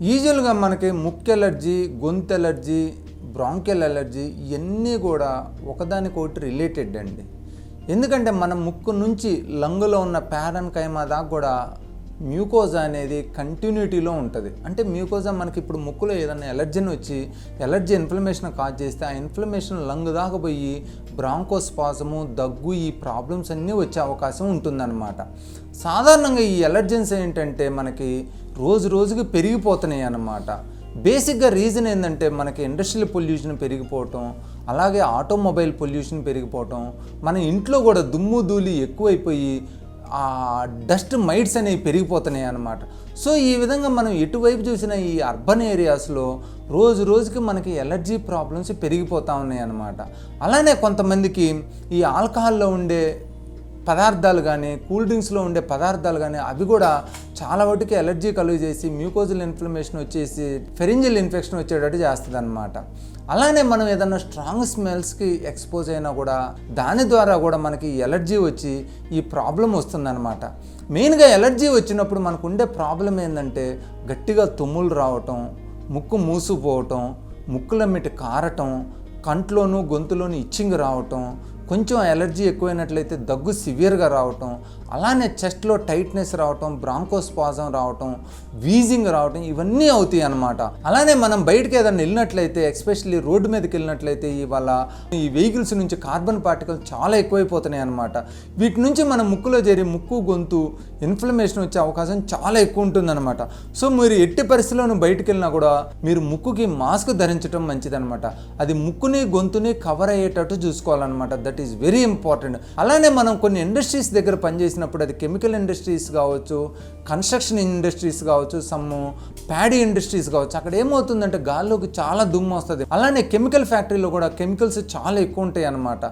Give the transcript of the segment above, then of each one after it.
యూజువల్గా మనకి ముక్కు ఎలర్జీ, గొంతు ఎలర్జీ, బ్రాంకియల్ ఎలర్జీ ఇవన్నీ కూడా ఒకదానికొకటి రిలేటెడ్ అండి. ఎందుకంటే మన ముక్కు నుంచి లంగులో ఉన్న ప్యారన్కైమా దాకా కూడా మ్యూకోజా అనేది కంటిన్యూటీలో ఉంటుంది. అంటే మ్యూకోజా మనకి ఇప్పుడు ముక్కులో ఏదైనా ఎలర్జీని వచ్చి ఎలర్జీ ఇన్ఫ్లమేషన్ కాజ్ చేస్తే ఆ ఇన్ఫ్లమేషన్ లంగ్ దాకా పోయి బ్రాంకోస్పాజము, దగ్గు, ఈ ప్రాబ్లమ్స్ అన్నీ వచ్చే అవకాశం ఉంటుందన్నమాట. సాధారణంగా ఈ ఎలర్జెన్స్ ఏంటంటే మనకి రోజు రోజుకి పెరిగిపోతున్నాయి అన్నమాట. బేసిక్గా రీజన్ ఏంటంటే మనకి ఇండస్ట్రియల్ పొల్యూషన్ పెరిగిపోవటం, అలాగే ఆటోమొబైల్ పొల్యూషన్ పెరిగిపోవటం, మన ఇంట్లో కూడా దుమ్ము ధూళి ఎక్కువైపోయి ఆ డస్ట్ మైట్స్ అనేవి పెరిగిపోతున్నాయి అన్నమాట. సో ఈ విధంగా మనం ఎటువైపు చూసినా ఈ అర్బన్ ఏరియాస్లో రోజు రోజుకి మనకి ఎలర్జీ ప్రాబ్లమ్స్ పెరిగిపోతూ ఉన్నాయి అన్నమాట. అలానే కొంతమందికి ఈ ఆల్కహాల్లో ఉండే పదార్థాలు కానీ, కూల్ డ్రింక్స్లో ఉండే పదార్థాలు కానీ అవి కూడా చాలా వాటికి ఎలర్జీ కలుగు చేసి మ్యూకోజల్ ఇన్ఫ్లమేషన్ వచ్చేసి ఫెరింజియల్ ఇన్ఫెక్షన్ వచ్చేటట్టు చేస్తుంది అనమాట. అలానే మనం ఏదన్నా స్ట్రాంగ్ స్మెల్స్కి ఎక్స్పోజ్ అయినా కూడా దాని ద్వారా కూడా మనకి ఎలర్జీ వచ్చి ఈ ప్రాబ్లం వస్తుందన్నమాట. మెయిన్గా ఎలర్జీ వచ్చినప్పుడు మనకు ఉండే ప్రాబ్లం ఏంటంటే గట్టిగా తుమ్ములు రావటం, ముక్కు మూసుకుపోవటం, ముక్కులమ్మిటి కారటం, కంట్లోనూ గొంతులోనూ ఇచ్చింగ్ రావటం, కొంచెం ఎలర్జీ ఎక్కువైనట్లయితే దగ్గు సివియర్గా రావటం, అలానే చెస్ట్లో టైట్నెస్ రావటం, బ్రాంకోస్పాజం రావటం, వీజింగ్ రావటం, ఇవన్నీ అవుతాయి అన్నమాట. అలానే మనం బయటకు ఏదైనా వెళ్ళినట్లయితే, ఎస్పెషల్లీ రోడ్డు మీదకి వెళ్ళినట్లయితే ఇవాళ ఈ వెహికల్స్ నుంచి కార్బన్ పార్టికల్స్ చాలా ఎక్కువైపోతున్నాయి అన్నమాట. వీటి నుంచి మన ముక్కులో చేరి ముక్కు, గొంతు ఇన్ఫ్లమేషన్ వచ్చే అవకాశం చాలా ఎక్కువ ఉంటుందన్నమాట. సో మీరు ఎట్టి పరిస్థితుల్లోనూ బయటకు వెళ్ళినా కూడా మీరు ముక్కుకి మాస్క్ ధరించడం మంచిదన్నమాట. అది ముక్కుని, గొంతుని కవర్ అయ్యేటట్టు చూసుకోవాలన్నమాట. That is very important. అలానే మనం కొన్ని ఇండస్ట్రీస్ దగ్గర పనిచేసినప్పుడు, అది కెమికల్ ఇండస్ట్రీస్ కావచ్చు, కన్స్ట్రక్షన్ ఇండస్ట్రీస్ కావచ్చు, సమ్ ప్యాడీ ఇండస్ట్రీస్ కావచ్చు, అక్కడ ఏమవుతుందంటే గాల్లోకి చాలా దుమ్ము వస్తుంది. అలానే కెమికల్ ఫ్యాక్టరీలో కూడా కెమికల్స్ చాలా ఎక్కువ ఉంటాయి అన్నమాట.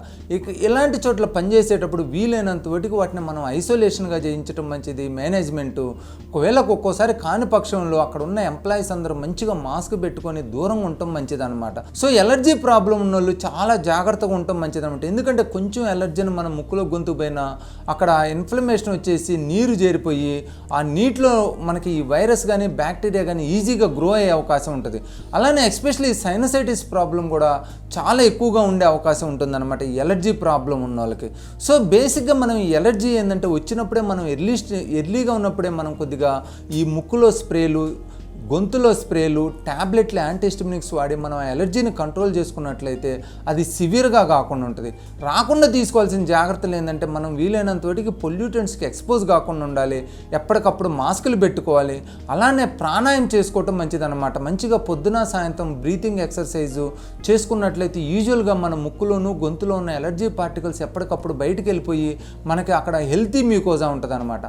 ఇలాంటి చోట్ల పనిచేసేటప్పుడు వీలైనంత వరకు వాటిని మనం ఐసోలేషన్గా చేయించడం మంచిది. మేనేజ్మెంటు ఒకవేళ ఒక్కోసారి కాని పక్షంలో అక్కడ ఉన్న ఎంప్లాయీస్ అందరూ మంచిగా మాస్క్ పెట్టుకొని దూరంగా ఉండటం మంచిది అనమాట. సో ఎలర్జీ ప్రాబ్లం ఉన్న వాళ్ళు చాలా జాగ్రత్తగా ఉండటం మంచిది అనమాట. ఎందుకంటే కొంచెం ఎలర్జీని మన ముక్కులో, గొంతు పైన అక్కడ ఇన్ఫ్లమేషన్ వచ్చేసి నీరు చేరిపోయి ఆ నీటిలో మనకి ఈ వైరస్ కానీ, బ్యాక్టీరియా కానీ ఈజీగా గ్రో అయ్యే అవకాశం ఉంటుంది. అలానే ఎస్పెషల్లీ సైనసైటిస్ ప్రాబ్లం కూడా చాలా ఎక్కువగా ఉండే అవకాశం ఉంటుందన్నమాట ఈ ఎలర్జీ ప్రాబ్లం ఉన్న వాళ్ళకి. సో బేసిక్గా మనం ఈ ఎలర్జీ ఏంటంటే వచ్చినప్పుడే మనం ఎర్లీగా ఉన్నప్పుడే మనం కొద్దిగా ఈ ముక్కులో స్ప్రేలు, గొంతులో స్ప్రేలు, ట్యాబ్లెట్లు, యాంటీహిస్టమినిక్స్ వాడి మనం ఎలర్జీని కంట్రోల్ చేసుకున్నట్లయితే అది సివియర్గా కాకుండా ఉంటుంది. రాకుండా తీసుకోవాల్సిన జాగ్రత్తలు ఏంటంటే మనం వీలైనంత వాటికి పొల్యూటెంట్స్కి ఎక్స్పోజ్ కాకుండా ఉండాలి. ఎప్పటికప్పుడు మాస్కులు పెట్టుకోవాలి. అలానే ప్రాణాయామం చేసుకోవటం మంచిదన్నమాట. మంచిగా పొద్దున, సాయంత్రం బ్రీతింగ్ ఎక్సర్సైజు చేసుకున్నట్లయితే యూజువల్గా మన ముక్కులోను, గొంతులో ఉన్న ఎలర్జీ పార్టికల్స్ ఎప్పటికప్పుడు బయటికి వెళ్ళిపోయి మనకి అక్కడ హెల్తీ మ్యూకోజా ఉంటుంది అనమాట.